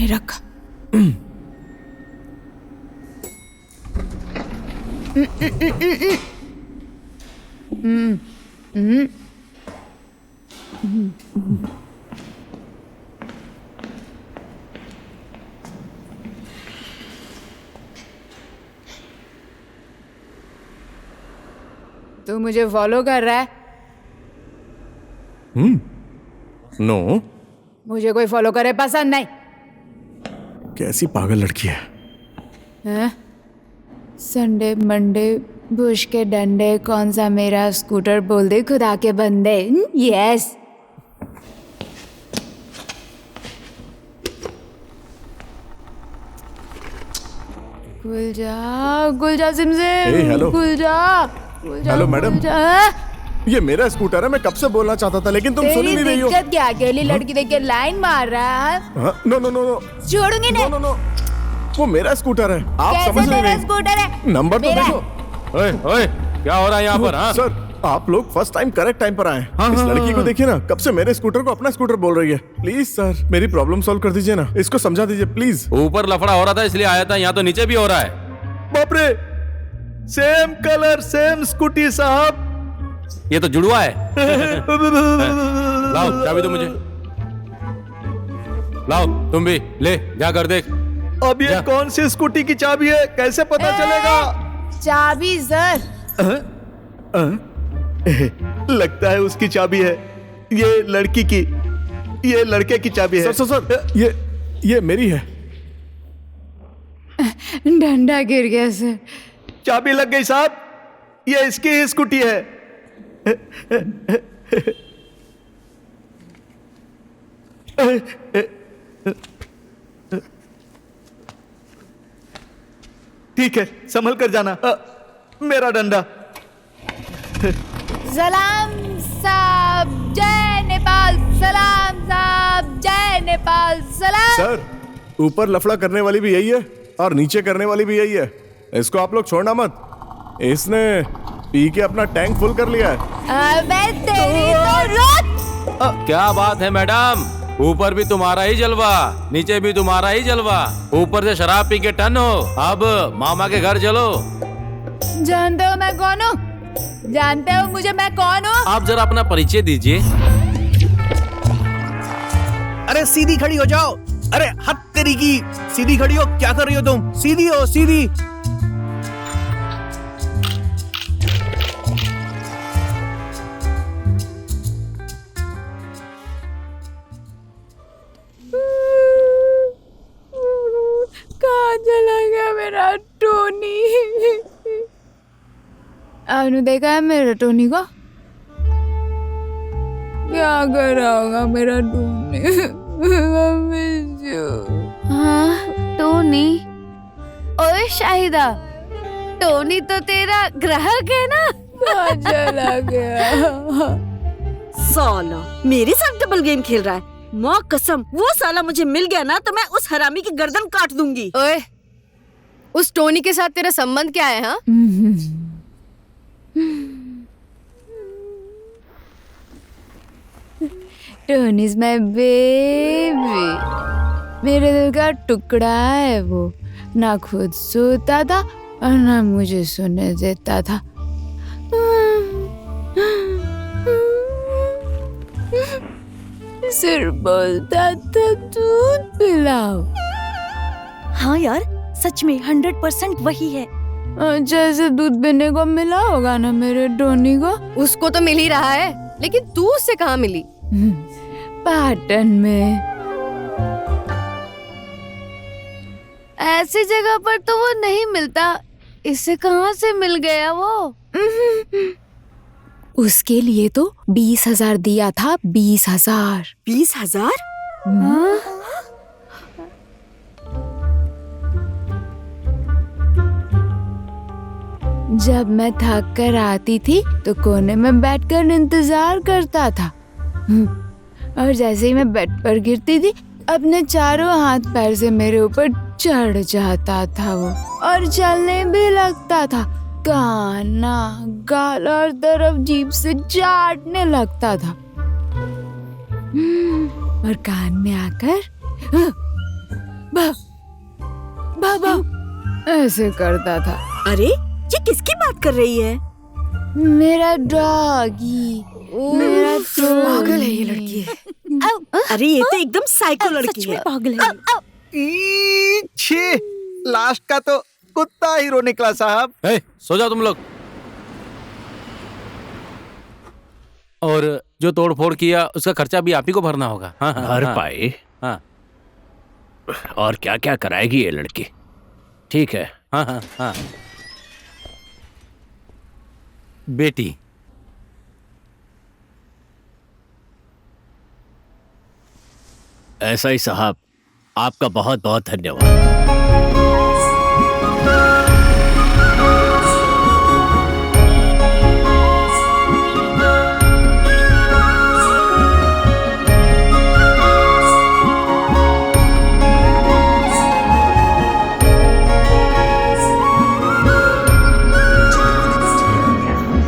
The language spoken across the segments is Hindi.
में रखा। तू मुझे फॉलो कर रहा है? नो। मुझे कोई फॉलो करे पसंद नहीं। कैसी पागल लड़की है। हैं? संडे मंडे बुश के डंडे, कौन सा मेरा स्कूटर, बोल दे खुदा के बंदे। यस। गुल जा सिमसिम। हेलो। गुल जा हेलो मैडम, ये मेरा स्कूटर है। मैं कब से बोलना चाहता था लेकिन तुम सुन ही नहीं रही हो। दिक्कत क्या? अकेली लड़की देख के लाइन मार रहा है? नो नो नो नो, छोड़ूंगी नहीं। नो नो नो, वो मेरा स्कूटर है। आप समझ नहीं रहे। स्कूटर है। नंबर तो मेरा देखो। ओए ओए, क्या हो रहा है यहाँ पर? हाँ सर, आप लोग फर्स्ट टाइम करेक्ट टाइम पर आए। हाँ, इस हाँ, लड़की को हाँ। देखिए ना, कब से मेरे स्कूटर को अपना स्कूटर बोल रही है। प्लीज सर, मेरी प्रॉब्लम सॉल्व कर दीजिए ना, इसको समझा दीजिए प्लीज। ऊपर लफड़ा हो रहा था इसलिए आया था, यहाँ तो नीचे भी हो रहा है। बाप रे, सेम कलर सेम स्कूटी साहब। ये तो जुड़वा है। लाओ चाबी दो मुझे। लाओ तुम भी ले, जा कर देख। अब ये जा। कौन सी स्कूटी की चाबी है, कैसे पता चलेगा? चाबी सर। लगता है उसकी चाबी है। ये लड़की की, ये लड़के की चाबी है। सर सर सर, ये मेरी है। डंडा गिर गया सर। चाबी लग गई साहब, ये इसकी ही स्कूटी है। ठीक है, संभल कर जाना। मेरा डंडा। सलाम साहब, जय नेपाल। सलाम साहब, जय नेपाल। सलाम। सर, ऊपर लफड़ा करने वाली भी यही है और नीचे करने वाली भी यही है। इसको आप लोग छोड़ना मत। इसने पी के अपना टैंक फुल कर लिया है। अबे तेरी तो रुक। क्या बात है मैडम, ऊपर भी तुम्हारा ही जलवा, नीचे भी तुम्हारा ही जलवा। ऊपर से शराब पी के टन हो, अब मामा के घर चलो। जानते हो मैं कौन हूँ? जानते हो मुझे मैं कौन हूँ? आप जरा अपना परिचय दीजिए। अरे सीधी खड़ी हो जाओ। अरे हद तेरी की, सीधी खड़ी हो। क्या कर रही हो तुम? सीधी हो, सीधी। कहाँ चला गया मेरा टोनी? आपने देखा है मेरे टोनी को? क्या कर रहा होगा मेरा टोनी? हाँ टोनी। ओए शाहिदा, टोनी तो तेरा ग्राहक है ना? कहाँ चला गया? साला मेरे साथ डबल गेम खेल रहा है। माँ कसम, वो साला मुझे मिल गया ना तो मैं उस हरामी की गर्दन काट दूंगी। ओए, उस टोनी के साथ तेरा संबंध क्या है? हाँ टोनी इज माय बेबी। मेरे दिल का टुकड़ा है वो। ना खुद सोता था और ना मुझे सोने देता था। सिर्फ बोलता था दूध पिलाओ। हाँ यार, सच में 100% वही है। जैसे दूध पीने को मिला होगा ना मेरे टोनी को। उसको तो मिल ही रहा है, लेकिन तू उससे कहाँ मिली? पाटन में। ऐसी जगह पर तो वो नहीं मिलता, इससे कहाँ से मिल गया वो? उसके लिए तो 20,000 दिया था। 20,000। 20,000? जब मैं थक कर आती थी तो कोने में बैठकर इंतजार करता था। और जैसे ही मैं बेड पर गिरती थी, अपने चारों हाथ पैर से मेरे ऊपर चढ़ जाता था वो, और चलने भी लगता था। कान, नाक, गाल और तरफ जीभ से चाटने लगता था। और कान में आकर ऐसे करता था। अरे ये किसकी बात कर रही है? मेरा डॉगी, मेरा पागल है ये लड़की। अरे ये तो एकदम साइको लड़की है। पागल है। छे, लास्ट का तो कुत्ता हीरो निकला साहब। ए, सो जाओ तुम लोग। और जो तोड़ फोड़ किया उसका खर्चा भी आप ही को भरना होगा। हाँ, हाँ, भर हाँ, पाए। हाँ, और क्या क्या कराएगी ये लड़की? ठीक है। हाँ, हाँ, हाँ। बेटी, ऐसा ही साहब, आपका बहुत बहुत धन्यवाद।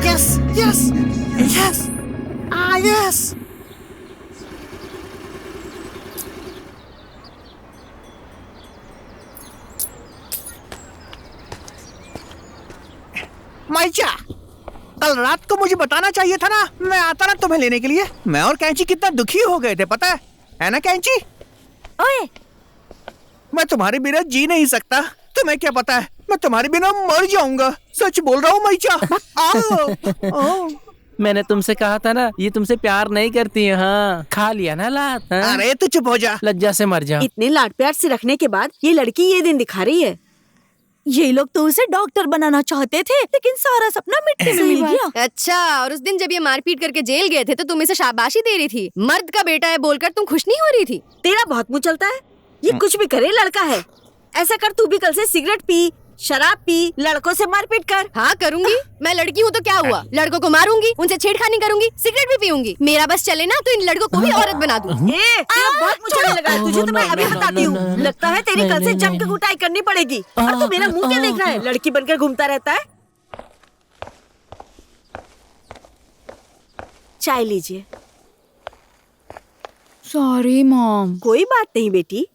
Yes yes yes yes. माइचा, कल रात को मुझे बताना चाहिए था ना, मैं आता ना तुम्हें लेने के लिए। मैं और कैंची कितना दुखी हो गए थे पता है ना कैंची? ओए, मैं तुम्हारे बिना जी नहीं सकता। तुम्हें क्या पता है, मैं तुम्हारे बिना मर जाऊंगा। सच बोल रहा हूँ माइचा। आओ। मैंने तुमसे कहा था ना, ये तुमसे प्यार नहीं करती है। हाँ, खा लिया ना लात। हाँ? अरे तू चुप हो जा। लज्जा से मर जा। इतने लाड प्यार से रखने के बाद ये लड़की ये दिन दिखा रही है। ये लोग तो उसे डॉक्टर बनाना चाहते थे, लेकिन सारा सपना मिट्टी में मिल गया। अच्छा, और उस दिन जब ये मारपीट करके जेल गए थे तो तुम इसे शाबाशी दे रही थी। मर्द का बेटा है बोलकर तुम खुश नहीं हो रही थी? तेरा बहुत मुंह चलता है। ये कुछ भी करे लड़का है। ऐसा कर, तू भी कल से सिगरेट पी, शराब पी, लड़कों से मारपीट कर। हाँ करूंगी। मैं लड़की हूँ तो क्या हुआ? लड़कों को मारूंगी, उनसे छेड़खानी करूंगी, सिगरेट भी पीऊंगी। मेरा बस चले ना तो इन लड़कों को भी औरत बना दूं। तेरा बहुत मुंह चलने लगा है। तुझे तो मैं अभी बताती हूँ। लगता है तेरी कल से जम के कुटाई करनी पड़ेगी। और तू मेरा मुंह क्या देख रहा है? लड़की बनकर घूमता रहता है। चाय लीजिए। Sorry mom. कोई बात नहीं बेटी,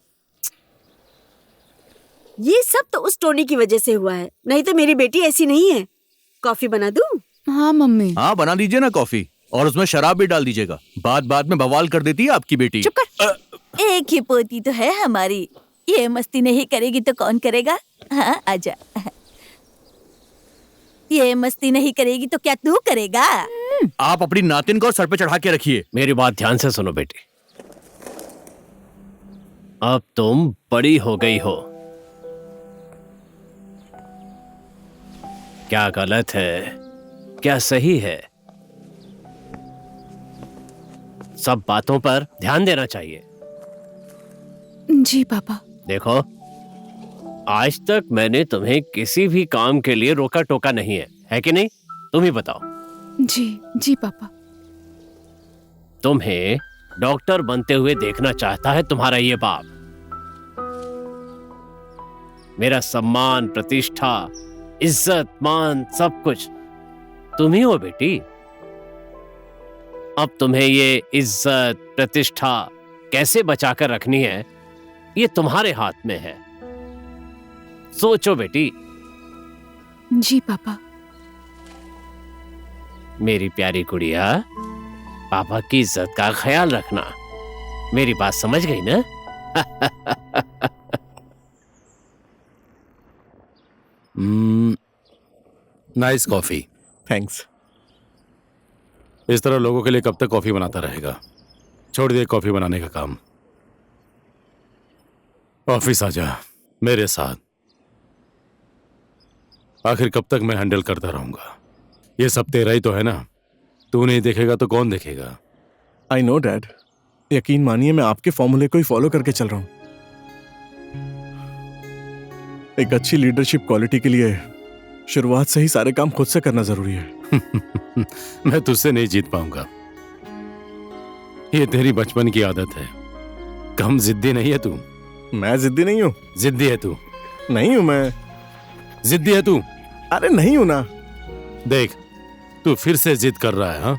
ये सब तो उस टोनी की वजह से हुआ है, नहीं तो मेरी बेटी ऐसी नहीं है। कॉफी बना दूं? हाँ मम्मी। हाँ बना दीजिए ना कॉफी, और उसमें शराब भी डाल दीजिएगा। बात में बवाल कर देती है आपकी बेटी। चुप कर। एक ही पोती तो है हमारी, ये मस्ती नहीं करेगी तो कौन करेगा? हाँ आजा। ये मस्ती नहीं करेगी तो क्या तू करेगा? आप अपनी नातिन को सर पे चढ़ा के रखिए। मेरी बात ध्यान से सुनो बेटी। अब तुम बड़ी हो गई हो। क्या गलत है, क्या सही है, सब बातों पर ध्यान देना चाहिए। जी पापा। देखो, आज तक मैंने तुम्हें किसी भी काम के लिए रोका टोका नहीं है कि नहीं? तुम ही बताओ। जी जी पापा। तुम्हें डॉक्टर बनते हुए देखना चाहता है तुम्हारा ये बाप। मेरा सम्मान, प्रतिष्ठा, इज्जत, मान, सब कुछ तुम ही हो बेटी। अब तुम्हें ये इज्जत, प्रतिष्ठा कैसे बचाकर रखनी है, ये तुम्हारे हाथ में है। सोचो बेटी। जी पापा। मेरी प्यारी गुड़िया, पापा की इज्जत का ख्याल रखना। मेरी बात समझ गई ना? Nice coffee. थैंक्स। इस तरह लोगों के लिए कब तक कॉफी बनाता रहेगा? छोड़ दिए कॉफी बनाने का काम। ऑफिस आ जा मेरे साथ। आखिर कब तक मैं हैंडल करता रहूंगा? ये सब तेरा ही तो है ना। तू नहीं देखेगा तो कौन देखेगा? आई नो डैड, यकीन मानिए मैं आपके फॉर्मूले को ही फॉलो करके चल रहा हूं। एक अच्छी लीडरशिप क्वालिटी के लिए शुरुआत से ही सारे काम खुद से करना जरूरी है। मैं तुझसे नहीं जीत पाऊंगा। ये तेरी बचपन की आदत है। कम जिद्दी नहीं है तू। मैं जिद्दी नहीं हूँ। जिद्दी है तू। नहीं हूँ मैं। जिद्दी है तू। अरे नहीं हूँ ना। देख, तू फिर से जिद कर रहा है। हाँ,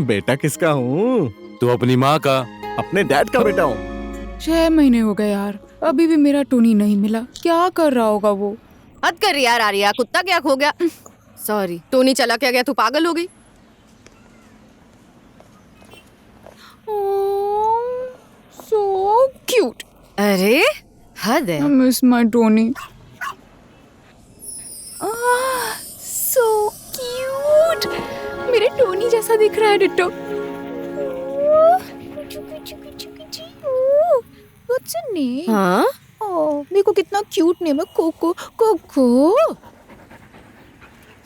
बेटा किसका हूँ? तू अपनी माँ का। अपने डैड का बेटा हूँ। 6 महीने हो गए यार, अभी भी मेरा टोनी नहीं मिला। क्या कर रहा होगा वो? हद कर रही यार आर्या, कुत्ता क्या खो गया? सॉरी, टोनी चला क्या गया? तू पागल हो गई? So cute. अरे हद है। I miss my Tony. So cute. मेरे टोनी जैसा दिख रहा है डिट्टो। What's your name? हाँ? Oh, देखो कितना क्यूट नेम है, कोको। कोको।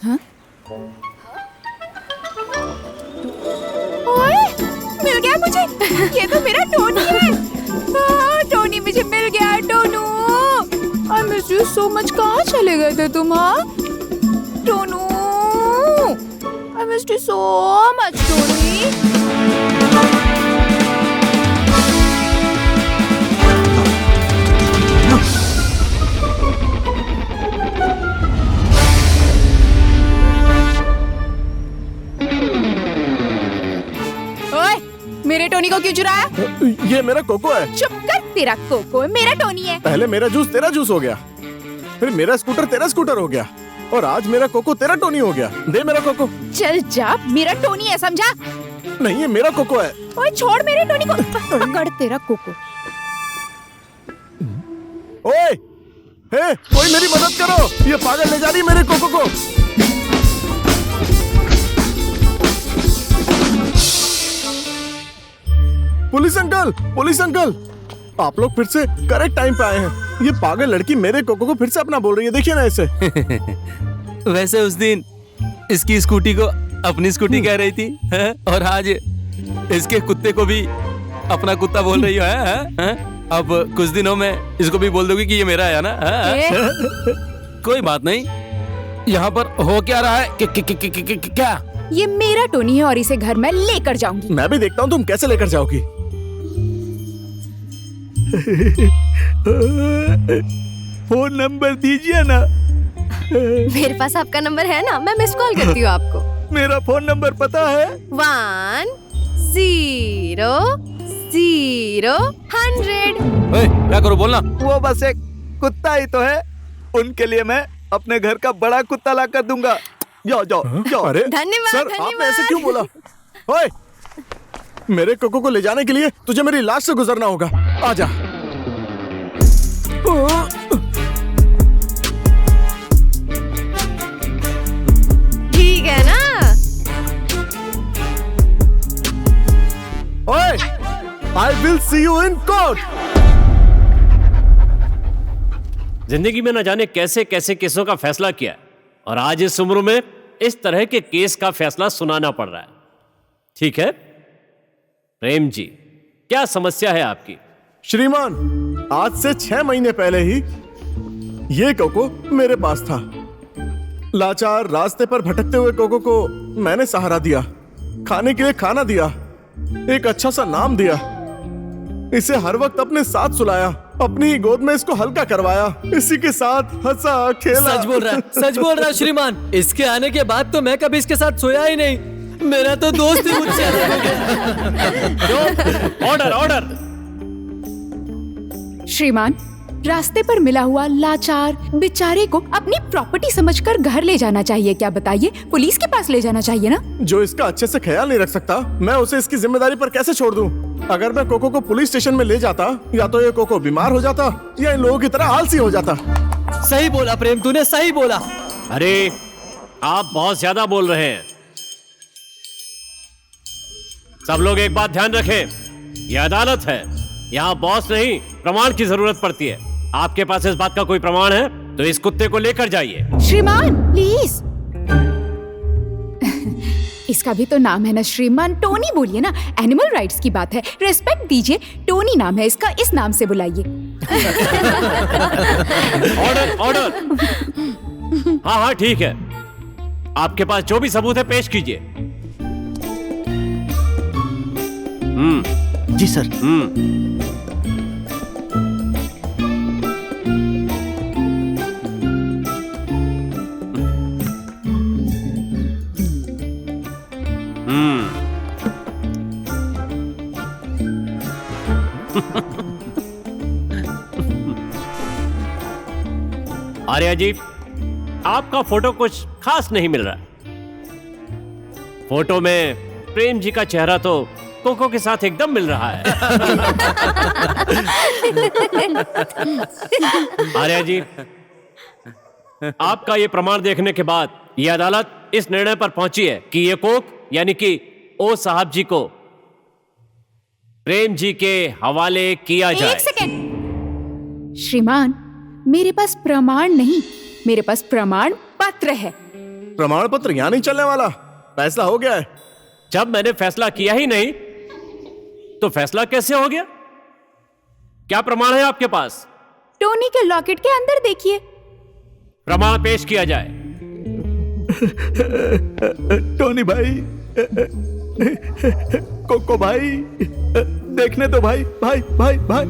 हाँ? ओए, मिल गया मुझे। ये तो मेरा टोनी है। टोनी मुझे मिल गया। टोनू, I miss you so much. कहाँ चले गए थे तुम? हाँ टोनू, I miss you so much, Tony. ओए, मेरे टोनी को क्यों चुराया? ये मेरा कोको है। चुप कर, तेरा कोको है, मेरा टोनी है। पहले मेरा जूस तेरा जूस हो गया, फिर मेरा स्कूटर तेरा स्कूटर हो गया, और आज मेरा कोको तेरा टोनी हो गया। दे मेरा कोको। चल जा, मेरा टोनी है, समझा? नहीं, ये मेरा कोको है। ओए छोड़ मेरे टोनी को। पकड़ तेरा कोको। ओए, हे, कोई मेरी मदद करो, ये पागल ले जा रही है मेरे कोको को। पुलिस अंकल, पुलिस अंकल, आप लोग फिर से करेक्ट टाइम पे आए हैं। ये पागल लड़की मेरे कोको को फिर से अपना बोल रही है, देखिए ना इसे। वैसे उस दिन इसकी स्कूटी को अपनी स्कूटी कह रही थी, है? और आज इसके कुत्ते को भी अपना कुत्ता बोल रही है? अब कुछ दिनों में इसको भी बोल दोगी कि ये मेरा है ना? कोई बात नहीं। यहाँ पर हो क्या रहा है? क्या? ये मेरा टोनी है और इसे घर में लेकर जाऊंगी। मैं भी देखता हूँ तुम कैसे लेकर जाओगी। फोन नंबर दीजिए ना। मेरे पास आपका नंबर है ना, मैं मिस कॉल करती हूँ आपको। मेरा फोन नंबर पता है? 1-0-0-100। क्या करो बोलना? वो बस एक कुत्ता ही तो है, उनके लिए मैं अपने घर का बड़ा कुत्ता ला कर दूंगा। जाओ जाओ जाओ। अरे धन्यवाद, सर, आपने ऐसे धन्यवाद। क्यों बोला? ओए, मेरे कोको को ले जाने के लिए तुझे मेरी लाश से गुजरना होगा। आजा। ठीक है ना? ओए, I will see you in court. जिंदगी में न जाने कैसे कैसे केसों का फैसला किया है, और आज इस उम्र में इस तरह के केस का फैसला सुनाना पड़ रहा है। ठीक है प्रेम जी, क्या समस्या है आपकी? श्रीमान, आज से 6 महीने पहले ही ये कोको मेरे पास था। लाचार रास्ते पर भटकते हुए कोको को मैंने सहारा दिया, खाने के लिए खाना दिया, एक अच्छा सा नाम दिया, इसे हर वक्त अपने साथ सुलाया, अपनी ही गोद में इसको हल्का करवाया, इसी के साथ हंसा खेला। सच बोल रहा है, सच बोल रहा है श्रीमान। इसके आने के बाद तो मैं कभी इसके साथ सोया ही नहीं। मेरा तो दोस्त ही मुझसे अलग हो गया। Order order. श्रीमान, रास्ते पर मिला हुआ लाचार बेचारे को अपनी प्रॉपर्टी समझकर घर ले जाना चाहिए क्या बताइए? पुलिस के पास ले जाना चाहिए ना? जो इसका अच्छे से ख्याल नहीं रख सकता, मैं उसे इसकी जिम्मेदारी पर कैसे छोड़ दूं? अगर मैं कोको को पुलिस स्टेशन में ले जाता, या तो ये कोको बीमार हो जाता या इन लोगों की तरह आलसी हो जाता। सही बोला प्रेम, तूने सही बोला। अरे आप बहुत ज्यादा बोल रहे हैं। सब लोग एक बात ध्यान रखें, यह अदालत है, यहाँ बॉस नहीं प्रमाण की जरूरत पड़ती है। आपके पास इस बात का कोई प्रमाण है तो इस कुत्ते को लेकर जाइए। श्रीमान प्लीज। इसका भी तो नाम है ना श्रीमान, टोनी बोलिए ना, एनिमल राइट्स की बात है, रेस्पेक्ट दीजिए। टोनी नाम है इसका, इस नाम से बुलाइए। Order order. हाँ हाँ ठीक है, आपके पास जो भी सबूत है पेश कीजिए। जी सर। आर्या जी, आपका फोटो कुछ खास नहीं मिल रहा। फोटो में प्रेम जी का चेहरा तो कोको के साथ एकदम मिल रहा है। आर्या जी, आपका ये प्रमाण देखने के बाद ये अदालत इस निर्णय पर पहुंची है कि ये कोक यानी कि ओ साहब जी को प्रेम जी के हवाले किया जाए। एक सेकेंड श्रीमान, मेरे पास प्रमाण नहीं, मेरे पास प्रमाण पत्र है। प्रमाण पत्र यहाँ नहीं चलने वाला, फैसला हो गया है। जब मैंने फैसला किया ही नहीं तो फैसला कैसे हो गया? क्या प्रमाण है आपके पास? टोनी के लॉकेट के अंदर देखिए। प्रमाण पेश किया जाए। टोनी भाई, कोको भाई, देखने दो भाई, भाई भाई भाई।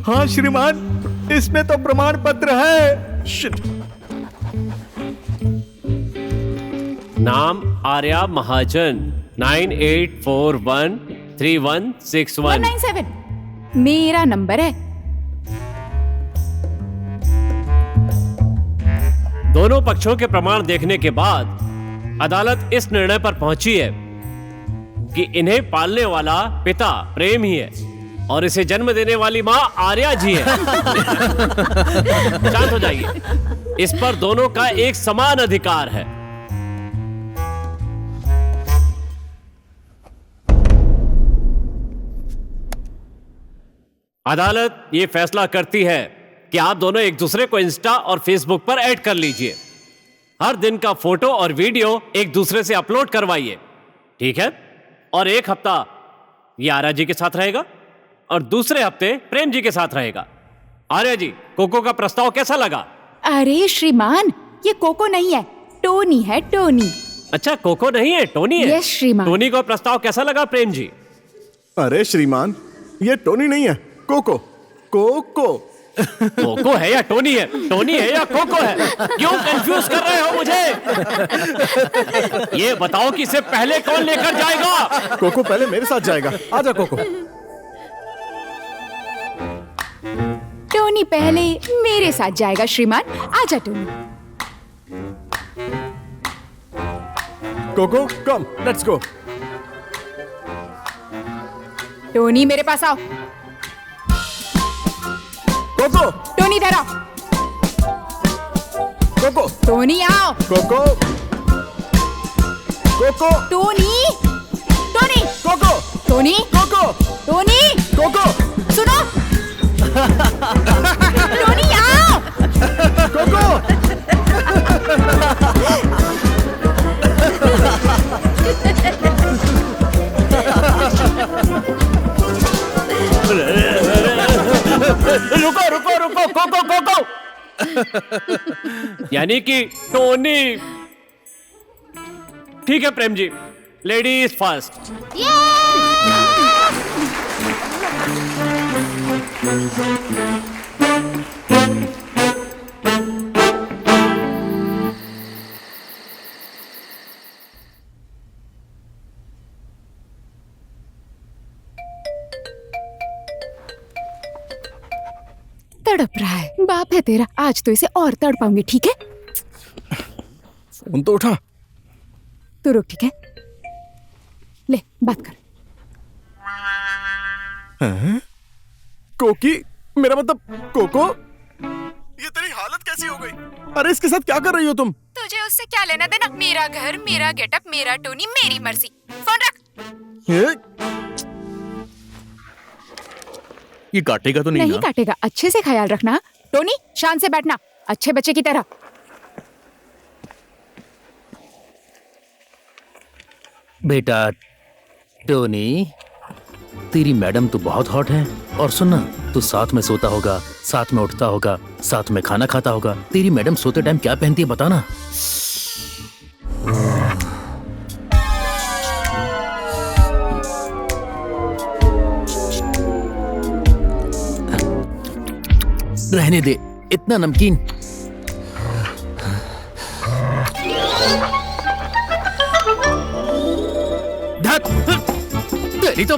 हाँ श्रीमान, इसमें तो प्रमाण पत्र है। शिट। नाम आर्या महाजन, 98413161। 197 मेरा नंबर है। दोनों पक्षों के प्रमाण देखने के बाद अदालत इस निर्णय पर पहुंची है कि इन्हें पालने वाला पिता प्रेम ही है और इसे जन्म देने वाली मां आर्या जी है। शांत हो जाइए। इस पर दोनों का एक समान अधिकार है। अदालत ये फैसला करती है कि आप दोनों एक दूसरे को इंस्टा और फेसबुक पर ऐड कर लीजिए। हर दिन का फोटो और वीडियो एक दूसरे से अपलोड करवाइए, ठीक है? और एक हफ्ता ये आर्या जी के साथ रहेगा और दूसरे हफ्ते प्रेम जी के साथ रहेगा। आर्या जी, कोको का प्रस्ताव कैसा लगा? अरे श्रीमान, ये कोको नहीं है, टोनी है, टोनी। अच्छा, कोको नहीं है, टोनी है। यस श्रीमान। टोनी को प्रस्ताव कैसा लगा प्रेम जी? अरे श्रीमान, ये टोनी नहीं है, कोको। कोको कोको है या टोनी है? टोनी है या कोको है? क्यों कंफ्यूज कर रहे हो मुझे? ये बताओ कि इसे पहले कौन लेकर जाएगा? कोको पहले मेरे साथ जाएगा। आजा कोको। टोनी पहले मेरे साथ जाएगा श्रीमान। आजा Tony. Coco come, let's go. Tony मेरे पास आओ। कोको, टोनी इधर आओ। कोको, टोनी आओ। Coco, Coco, Tony, Tony, Coco, Tony, Coco, Tony, Coco, सुनो। टोनी आओ। कोको। रुको रुको रुको, कोको कोको। यानी कि टोनी। ठीक है प्रेम जी, लेडीज फर्स्ट। तड़प रहा है, बाप है तेरा। आज तो इसे और तड़पाऊंगी, ठीक है? फोन तो उठा। तू रुक, ठीक है? ले बात कर। हैं? कोकी, मेरा मतलब कोको, ये तेरी हालत कैसी हो गई? अरे इसके साथ क्या कर रही हो तुम? तुझे उससे क्या लेना देना? मेरा घर, मेरा गेटअप, मेरा टोनी, मेरी मर्जी। फोन रख। ये काटेगा तो नहीं नहीं ना? काटेगा। अच्छे से ख्याल रखना। टोनी शांत से बैठना, अच्छे बच्चे की तरह। बेटा टोनी, तेरी मैडम तो बहुत हॉट है। और सुनना, तू साथ में सोता होगा, साथ में उठता होगा, साथ में खाना खाता होगा। तेरी मैडम सोते टाइम क्या पहनती है बताना। रहने दे, इतना नमकीन। तेरी तो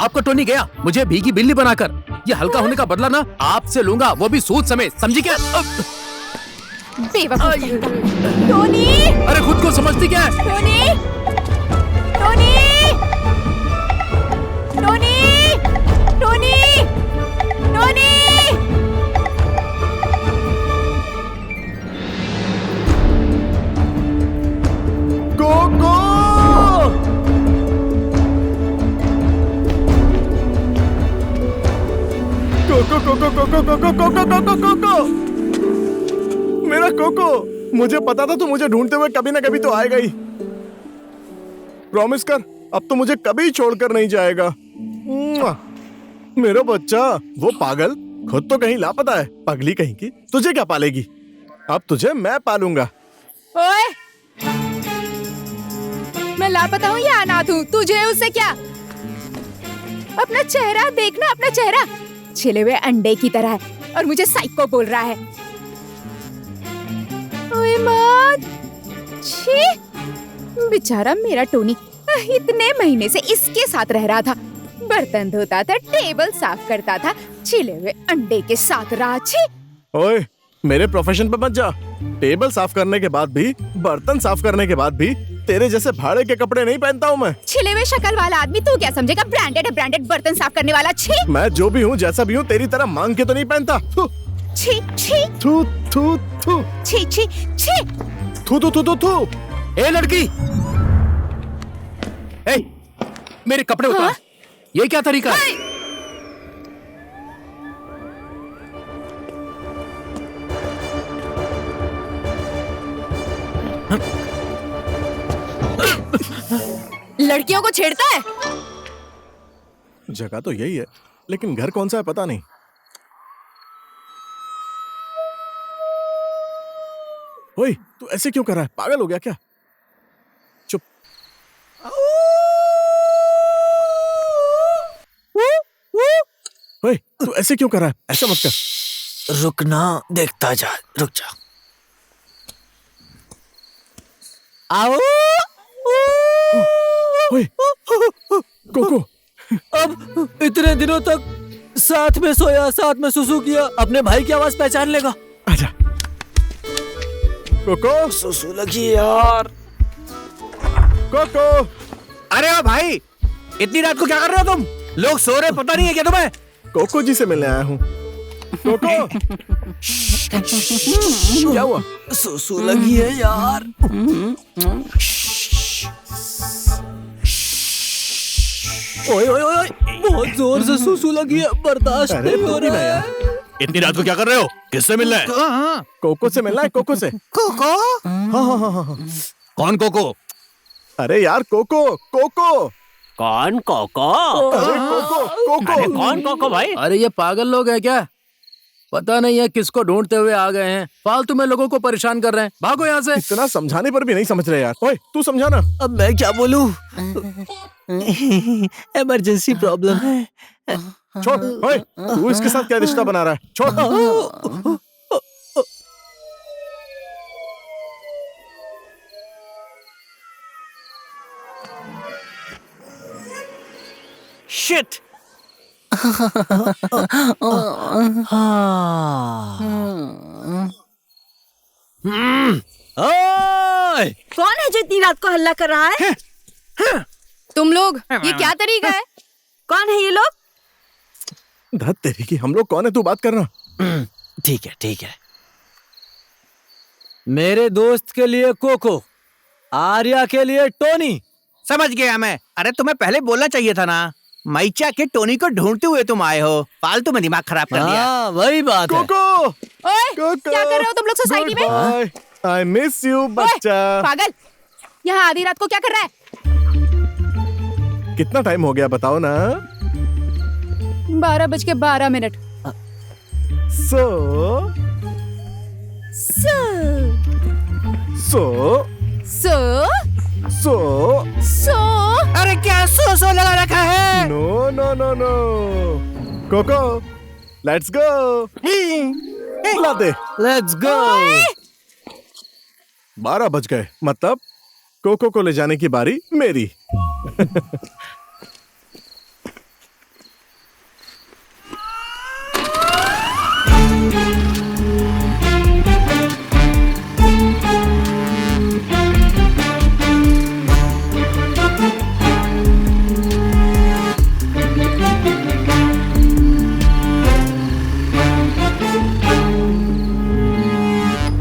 आपका टोनी गया मुझे भीगी बिल्ली बनाकर। ये हल्का होने का बदला ना आपसे लूंगा, वो भी सूद समेत, समझी क्या? बेवकूफ। टोनी! अरे खुद को समझती क्या है? Tony! Tony! Tony! Tony! Tony! Coco! Coco Coco Coco Coco Coco Coco Coco, मेरा कोको। मुझे पता था तू मुझे ढूंढते हुए कभी ना कभी तो आएगा ही। प्रॉमिस कर, अब तो मुझे कभी छोड़कर नहीं जाएगा। मेरा बच्चा। वो पागल खुद तो कहीं लापता है, पगली कहीं की। तुझे क्या पालेगी? अब तुझे मैं पालूंगा। ओए! मैं लापता हूँ या अनाथ हूँ, तुझे उससे क्या? अपना चेहरा देखना, अपना चेहरा छिले हुए अंडे की तरह है और मुझे साइको बोल रहा है। ओए माँ, छी! बेचारा मेरा टोनी इतने महीने से इसके साथ रह रहा था, बर्तन धोता था, टेबल साफ करता था, छिले हुए अंडे के साथ रहा। छी! ओए, मेरे प्रोफेशन पे मत जा। टेबल साफ करने के बाद भी, बर्तन साफ करने के बाद भी तेरे जैसे भाड़े के कपड़े नहीं पहनता हूँ मैं। छिले हुए शक्ल वाला आदमी तू क्या समझेगा? ब्रांडेड है, ब्रांडेड बर्तन साफ करने वाला। छी! मैं जो भी हूँ, जैसा भी हूँ, तेरी तरह मांग के तो नहीं पहनता। छी छी थू थू थू छी छी छी थू थू थू थू थू। ए लड़की, ए, मेरे कपड़े उतार। ये क्या तरीका है? लड़कियों को छेड़ता है। जगह तो यही है, लेकिन घर कौन सा है पता नहीं। ओए, तू ऐसे क्यों कर रहा है? पागल हो गया क्या? चुप। ओए, तू ऐसे क्यों कर रहा है? ऐसा मत कर। रुकना, देखता जा, रुक जा। आओ। ओए, कोको। अब इतने दिनों तक साथ में सोया, साथ में सुसु किया, अपने भाई की आवाज पहचान लेगा। आजा। कोको, सुसु लगी यार। कोको। अरे ओ भाई, इतनी रात को क्या कर रहे हो तुम? लोग सो रहे, पता नहीं है क्या तुम्हें? कोको जी से मिलने आया हूँ। कोको। क्या हुआ? सुसु लगी है यार। ओए ओए ओए, बहुत जोर से सुसु लगी है, बर्दाश्त अरे नहीं हो रहा है। इतनी रात को क्या कर रहे हो? किससे मिलना है? कोको से मिलना है, कोको से। कोको? हाँ। कौन कोको? अरे यार, कोको कोको। कौन कोको? अरे कोको कोको। अरे कौन कोको भाई? अरे ये पागल लोग हैं क्या? पता नहीं है किसको ढूंढते हुए आ गए हैं, फालतू में लोगों को परेशान कर रहे हैं। भागो यहाँ से। इतना समझाने पर भी नहीं समझ रहे यार। ओए, तू समझाना। अब मैं क्या बोलूं? इमरजेंसी प्रॉब्लम है। छोड़। ओए, तू इसके साथ क्या रिश्ता बना रहा है? छोड़। शिट। कौन है जो इतनी रात को हल्ला कर रहा है? तुम लोग, ये क्या तरीका है? कौन है ये लोग? धत तेरी की, हम लोग कौन है? तू बात करना। ठीक है, ठीक है। मेरे दोस्त के लिए कोको, आर्या के लिए टोनी। समझ गया मैं। अरे तुम्हें पहले बोलना चाहिए था ना। माइचा के टोनी को ढूंढते हुए तुम आए हो। फालतू में दिमाग खराब कर दिया। हाँ, वही बात है। कोको। ओए, क्या कर रहे हो तुम लोग सोसाइटी में? आई मिस यू बच्चा। पागल, यहाँ आधी रात को क्या कर रहा है? कितना टाइम हो गया बताओ ना? 12:12। सो सो सो सो सो सो अरे क्या सो लगा रखा है? No no no no. Coco, let's go. बुला दे। Let's go. 12 बज गए, मतलब कोको को ले जाने की बारी मेरी।